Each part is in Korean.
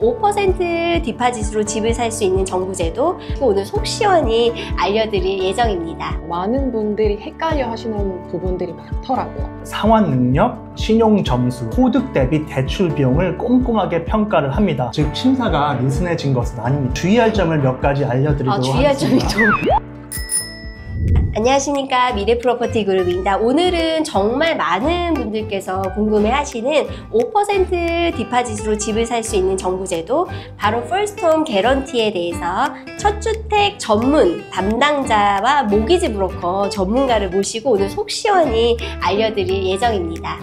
5% 디파짓으로 집을 살 수 있는 정부제도 오늘 속 시원히 알려드릴 예정입니다. 많은 분들이 헷갈려 하시는 부분들이 많더라고요. 상환 능력, 신용 점수, 소득 대비 대출 비용을 꼼꼼하게 평가를 합니다. 즉 심사가 느슨해진 것은 아닙니다. 주의할 점을 몇 가지 알려드리도록 주의할 하겠습니다. 점이 좀... 안녕하십니까, 미래프로퍼티 그룹입니다. 오늘은 정말 많은 분들께서 궁금해하시는 5% 디파짓으로 집을 살 수 있는 정부제도, 바로 퍼스트홈 개런티에 대해서 첫 주택 전문 담당자와 모기지 브로커 전문가를 모시고 오늘 속 시원히 알려드릴 예정입니다.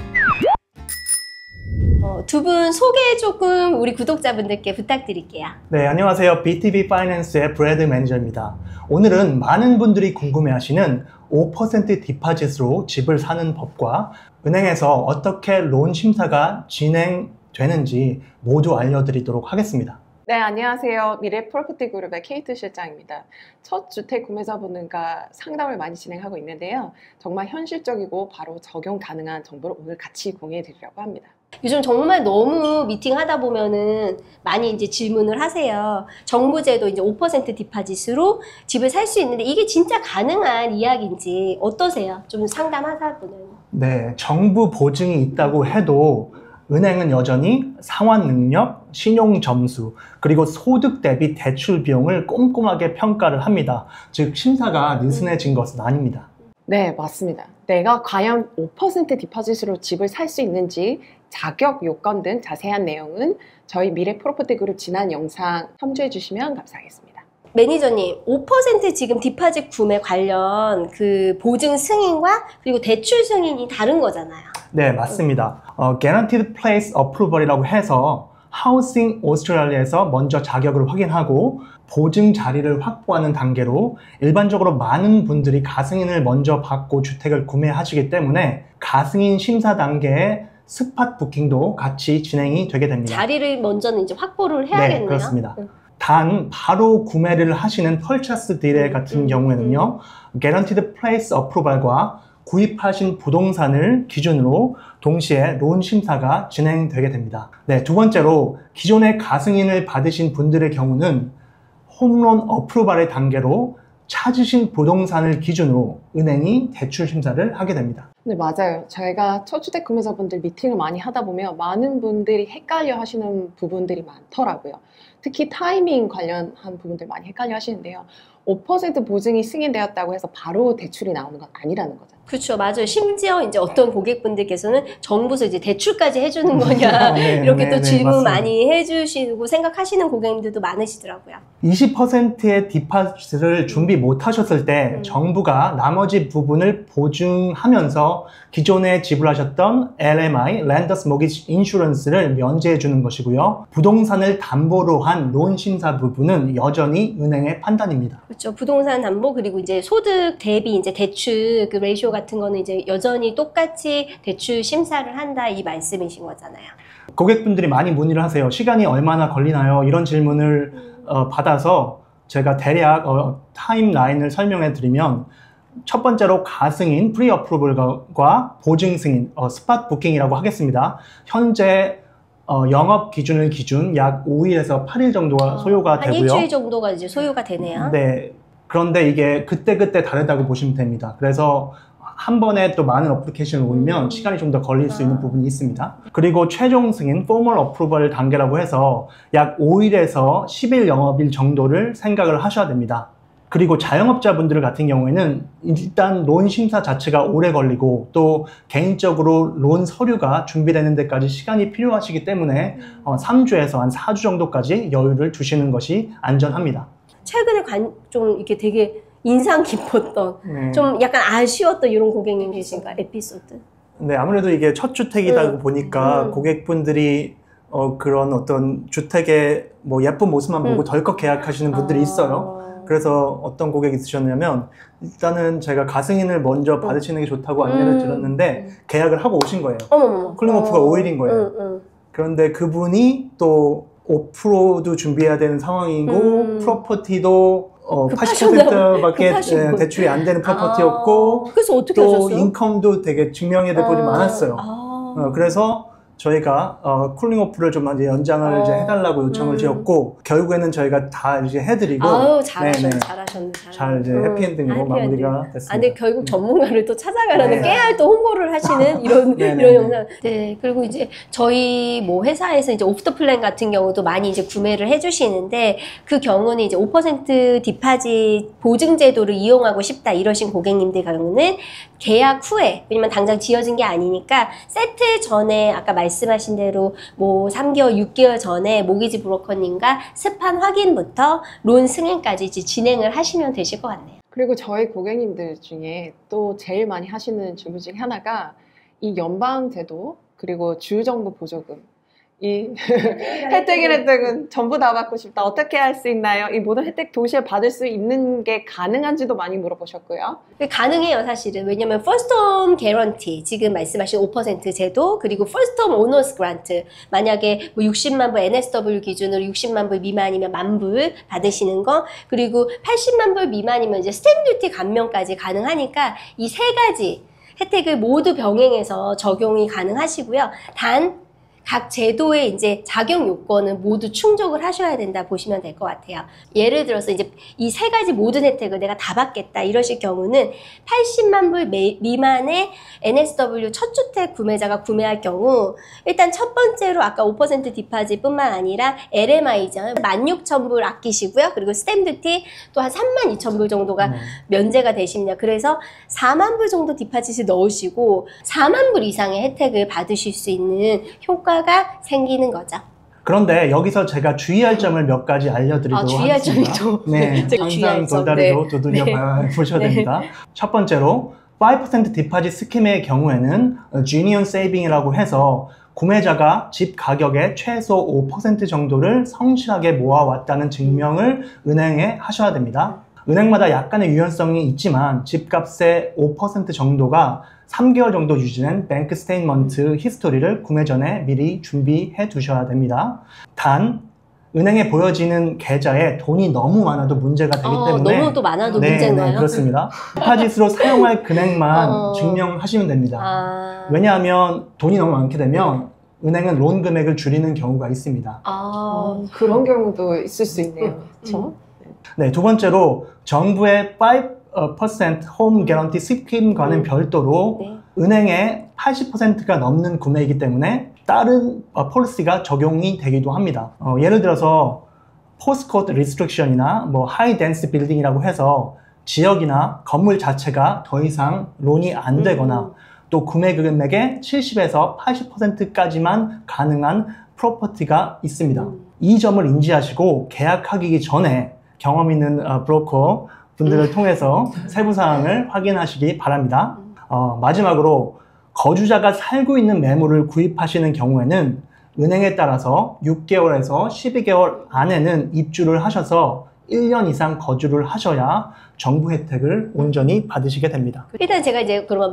두 분 소개 조금 우리 구독자분들께 부탁드릴게요. 네, 안녕하세요. BTV 파이낸스의 브래드 매니저입니다. 오늘은 많은 분들이 궁금해하시는 5% 디파짓으로 집을 사는 법과 은행에서 어떻게 론 심사가 진행되는지 모두 알려드리도록 하겠습니다. 네, 안녕하세요. 미래 프로퍼티 그룹의 케이트 실장입니다. 첫 주택 구매자분들과 상담을 많이 진행하고 있는데요. 정말 현실적이고 바로 적용 가능한 정보를 오늘 같이 공유해 드리려고 합니다. 요즘 정말 너무 미팅하다 보면은 많이 이제 질문을 하세요. 정부제도 이제 5% 디파짓으로 집을 살 수 있는데 이게 진짜 가능한 이야기인지 어떠세요? 좀 상담하다 보면. 네, 정부 보증이 있다고 해도 은행은 여전히 상환 능력, 신용 점수, 그리고 소득 대비 대출 비용을 꼼꼼하게 평가를 합니다. 즉 심사가 느슨해진 것은 아닙니다. 네, 맞습니다. 내가 과연 5% 디파짓으로 집을 살 수 있는지 자격 요건 등 자세한 내용은 저희 미래 프로퍼티 그룹 지난 영상 참조해 주시면 감사하겠습니다. 매니저님, 5% 지금 디파짓 구매 관련 그 보증 승인과 그리고 대출 승인이 다른 거잖아요. 네, 맞습니다. Guaranteed Place Approval이라고 해서 하우싱 오스트레일리아에서 먼저 자격을 확인하고 보증 자리를 확보하는 단계로 일반적으로 많은 분들이 가승인을 먼저 받고 주택을 구매하시기 때문에 가승인 심사 단계에 스팟 부킹도 같이 진행이 되게 됩니다. 자리를 먼저는 이제 확보를 해야겠네요. 네, 그렇습니다. 단 바로 구매를 하시는 펄처스 딜 같은 경우에는요, Guaranteed Place Approval과 구입하신 부동산을 기준으로 동시에 론 심사가 진행되게 됩니다. 네, 두 번째로 기존에 가승인을 받으신 분들의 경우는 홈론 어프로발의 단계로 찾으신 부동산을 기준으로 은행이 대출 심사를 하게 됩니다. 네, 맞아요. 저희가 첫 주택 구매자분들 미팅을 많이 하다 보면 많은 분들이 헷갈려 하시는 부분들이 많더라고요. 특히 타이밍 관련한 부분들 많이 헷갈려 하시는데요. 5% 보증이 승인되었다고 해서 바로 대출이 나오는 건 아니라는 거죠. 그렇죠, 맞아요. 심지어 이제 어떤 고객분들께서는 정부에서 이제 대출까지 해주는 거냐 네, 이렇게 또 질문 맞습니다. 많이 해주시고 생각하시는 고객님들도 많으시더라고요. 20%의 디파짓을 준비 못 하셨을 때 정부가 나머지 부분을 보증하면서 기존에 지불하셨던 LMI, Lenders Mortgage Insurance를 면제해 주는 것이고요. 부동산을 담보로 한 론 심사 부분은 여전히 은행의 판단입니다. 그렇죠. 부동산 담보 그리고 이제 소득 대비 이제 대출 그 레이쇼 같은 거는 이제 여전히 똑같이 대출 심사를 한다 이 말씀이신 거잖아요. 고객분들이 많이 문의를 하세요. 시간이 얼마나 걸리나요? 이런 질문을 받아서 제가 대략 타임라인을 설명해 드리면 첫 번째로 가승인 프리 어프로벌과 보증 승인 스팟 부킹이라고 하겠습니다. 현재 영업 기준을 기준 약 5일에서 8일 정도가 소요가 한 되고요. 일주일 정도가 이제 소요가 되네요. 네. 그런데 이게 그때그때 다르다고 보시면 됩니다. 그래서 한 번에 또 많은 어플리케이션을 올리면 시간이 좀 더 걸릴 수 있는 부분이 있습니다. 그리고 최종 승인, formal approval 단계라고 해서 약 5일에서 10일 영업일 정도를 생각을 하셔야 됩니다. 그리고 자영업자분들 같은 경우에는 일단 론 심사 자체가 오래 걸리고 또 개인적으로 론 서류가 준비되는 데까지 시간이 필요하시기 때문에 3주에서 한 4주 정도까지 여유를 두시는 것이 안전합니다. 최근에 좀 이렇게 되게 인상 깊었던 좀 약간 아쉬웠던 이런 고객님 계신가 에피소드? 네, 아무래도 이게 첫 주택이다 보니까 고객분들이 그런 어떤 주택의 뭐 예쁜 모습만 보고 덜컥 계약하시는 분들이 있어요. 그래서 어떤 고객이 있으셨냐면 일단은 제가 가승인을 먼저 받으시는 게 좋다고 안내를 드렸는데 계약을 하고 오신 거예요. 쿨링오프가 5일인 거예요. 그런데 그분이 또 5%도 준비해야 되는 상황이고 프로퍼티도 80%밖에 대출이 안 되는 프로퍼티였고 그래서 어떻게 또 하셨어요? 인컴도 되게 증명해야 될 부분이 많았어요. 그래서 저희가 쿨링 오프를 좀 이제 연장을 이제 해달라고 요청을 드렸고 결국에는 저희가 다 이제 해드리고 아우 잘하셨네. 잘 이제 해피엔딩으로 마무리가 됐습니다. 근데 결국 전문가를 또 찾아가라는 네. 깨알 또 홍보를 하시는 이런 네, 이런 영상. 네. 그리고 이제 저희 뭐 회사에서 이제 오프 더 플랜 같은 경우도 많이 이제 구매를 해주시는데 그 경우는 이제 5% 디파짓 보증 제도를 이용하고 싶다 이러신 고객님들 경우는 계약 후에, 왜냐면 당장 지어진 게 아니니까 세트 전에 아까 말씀하신 대로 뭐 3개월, 6개월 전에 모기지 브로커님과 스판 확인부터 론 승인까지 이제 진행을 하시면 되실 것 같네요. 그리고 저희 고객님들 중에 또 제일 많이 하시는 질문 중에 하나가 이 연방 제도 그리고 주정부 보조금 이 혜택은 전부 다 받고 싶다. 어떻게 할 수 있나요? 이 모든 혜택 동시에 받을 수 있는 게 가능한지도 많이 물어보셨고요. 가능해요, 사실은. 왜냐면 First Home Guarantee, 지금 말씀하신 5% 제도, 그리고 First Home Owners Grant, 만약에 뭐 60만 불 NSW 기준으로 60만 불 미만이면 10,000불 받으시는 거, 그리고 80만 불 미만이면 이제 스탬 듀티 감면까지 가능하니까 이 세 가지 혜택을 모두 병행해서 적용이 가능하시고요. 단 각 제도의 이제 자격 요건은 모두 충족을 하셔야 된다 보시면 될 것 같아요. 예를 들어서 이제 이 세 가지 모든 혜택을 내가 다 받겠다 이러실 경우는 80만 불 미만의 NSW 첫 주택 구매자가 구매할 경우 일단 첫 번째로 아까 5% 디파짓 뿐만 아니라 LMI죠. 16,000불 아끼시고요. 그리고 스탬 듀티 또 한 32,000불 정도가 면제가 되십니다. 그래서 4만 불 정도 디파짓을 넣으시고 4만 불 이상의 혜택을 받으실 수 있는 효과가 생기는 거죠. 그런데 여기서 제가 주의할 점을 몇 가지 알려드리도록 주의할 하겠습니다. 점이 또 네, 항상 돌다리도 두드려 보셔야 됩니다. 첫 번째로 5% 디파짓 스킴의 경우에는 Genuine Saving이라고 해서 구매자가 집 가격의 최소 5% 정도를 성실하게 모아왔다는 증명을 은행에 하셔야 됩니다. 은행마다 약간의 유연성이 있지만 집값의 5% 정도가 3개월 정도 유지된 뱅크 스테이트먼트 히스토리를 구매 전에 미리 준비해 두셔야 됩니다. 단 은행에 보여지는 계좌에 돈이 너무 많아도 문제가 되기 때문에 너무 또 많아도 네, 문제인가요? 네, 그렇습니다. 디파짓으로 사용할 금액만 증명하시면 됩니다. 왜냐하면 돈이 너무 많게 되면 은행은 론 금액을 줄이는 경우가 있습니다. 그런 경우도 있을 수 있네요. 그렇죠? 네, 두 번째로 정부의 5% 홈 개런티 스킴과는 별도로 은행의 80%가 넘는 구매이기 때문에 다른 폴리시가 적용이 되기도 합니다. 예를 들어서 포스코드 리스트릭션이나 뭐 하이 덴스 빌딩이라고 해서 지역이나 건물 자체가 더 이상 론이 안 되거나 또 구매 금액의 70에서 80%까지만 가능한 프로퍼티가 있습니다. 이 점을 인지하시고 계약하기 전에 경험 있는 브로커 분들을 통해서 세부 사항을 확인하시기 바랍니다. 마지막으로 거주자가 살고 있는 매물을 구입하시는 경우에는 은행에 따라서 6개월에서 12개월 안에는 입주를 하셔서 1년 이상 거주를 하셔야 정부 혜택을 온전히 받으시게 됩니다. 일단 제가 이제 그러면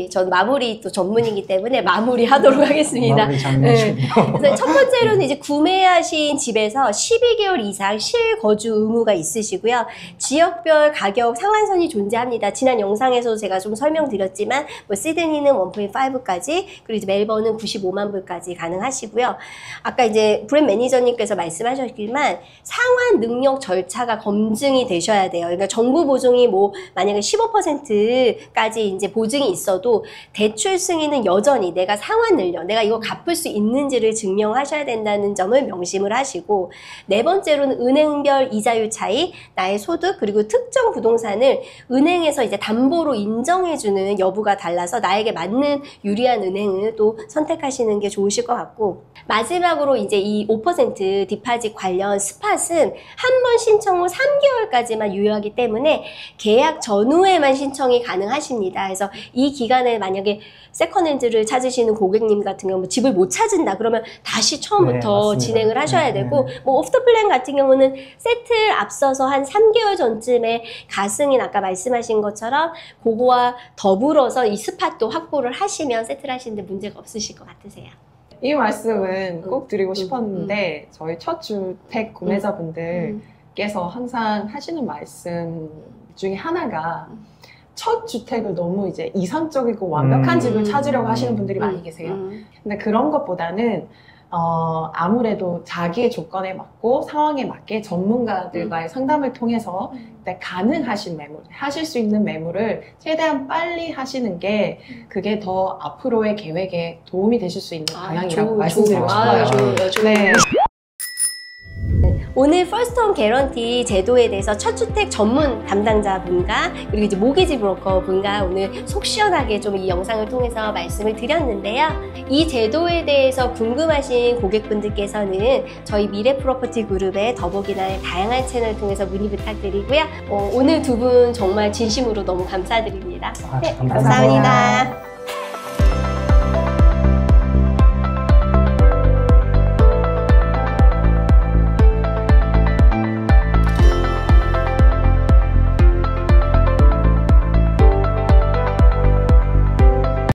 전 마무리 또 전문이기 때문에 마무리 하도록 하겠습니다. 마무리 장면이시군요. 그래서 첫 번째로는 이제 구매하신 집에서 12개월 이상 실거주 의무가 있으시고요. 지역별 가격 상한선이 존재합니다. 지난 영상에서 제가 좀 설명드렸지만 뭐 시드니는 1.5까지 그리고 이제 멜번은 95만 불까지 가능하시고요. 아까 이제 브랜드 매니저님께서 말씀하셨지만 상환 능력 절차가 검증이 되셔야 돼요. 그러니까 정부 보증이 뭐 만약에 15%까지 이제 보증이 있어도 대출 승인은 여전히 내가 상환 늘려 내가 이거 갚을 수 있는지를 증명하셔야 된다는 점을 명심을 하시고, 네 번째로는 은행별 이자율 차이, 나의 소득 그리고 특정 부동산을 은행에서 이제 담보로 인정해주는 여부가 달라서 나에게 맞는 유리한 은행을 또 선택하시는 게 좋으실 것 같고, 마지막으로 이제 이 5% 디파짓 관련 스팟은 한 번 신청 후 3개월까지만 유효하기 때문에 계약 전후에만 신청이 가능하십니다. 그래서 이 기간에 만약에 세컨핸드를 찾으시는 고객님 같은 경우 집을 못 찾은다 그러면 다시 처음부터 진행을 하셔야 되고, 뭐 오프 더 플랜 같은 경우는 세트를 앞서서 한 3개월 전쯤에 가승인 아까 말씀하신 것처럼 그거와 더불어서 이 스팟도 확보를 하시면 세트를 하시는데 문제가 없으실 것 같으세요? 이 말씀은 꼭 드리고 싶었는데 저희 첫 주택 구매자분들께서 항상 하시는 말씀 중에 하나가 첫 주택을 너무 이제 이상적이고 완벽한 집을 찾으려고 하시는 분들이 많이 계세요. 근데 그런 것보다는 아무래도 자기의 조건에 맞고 상황에 맞게 전문가들과의 상담을 통해서 가능하신 매물, 하실 수 있는 매물을 최대한 빨리 하시는 게 그게 더 앞으로의 계획에 도움이 되실 수 있는 방향이라고 말씀드리고 싶어요. 네. 오늘 First Home Guarantee 제도에 대해서 첫 주택 전문 담당자분과 그리고 이제 모기지 브로커 분과 오늘 속 시원하게 좀 이 영상을 통해서 말씀을 드렸는데요. 이 제도에 대해서 궁금하신 고객분들께서는 저희 미래 프로퍼티 그룹의 더보기나 다양한 채널을 통해서 문의 부탁드리고요. 오늘 두 분 정말 진심으로 너무 감사드립니다. 아, 네, 감사합니다. 감사합니다.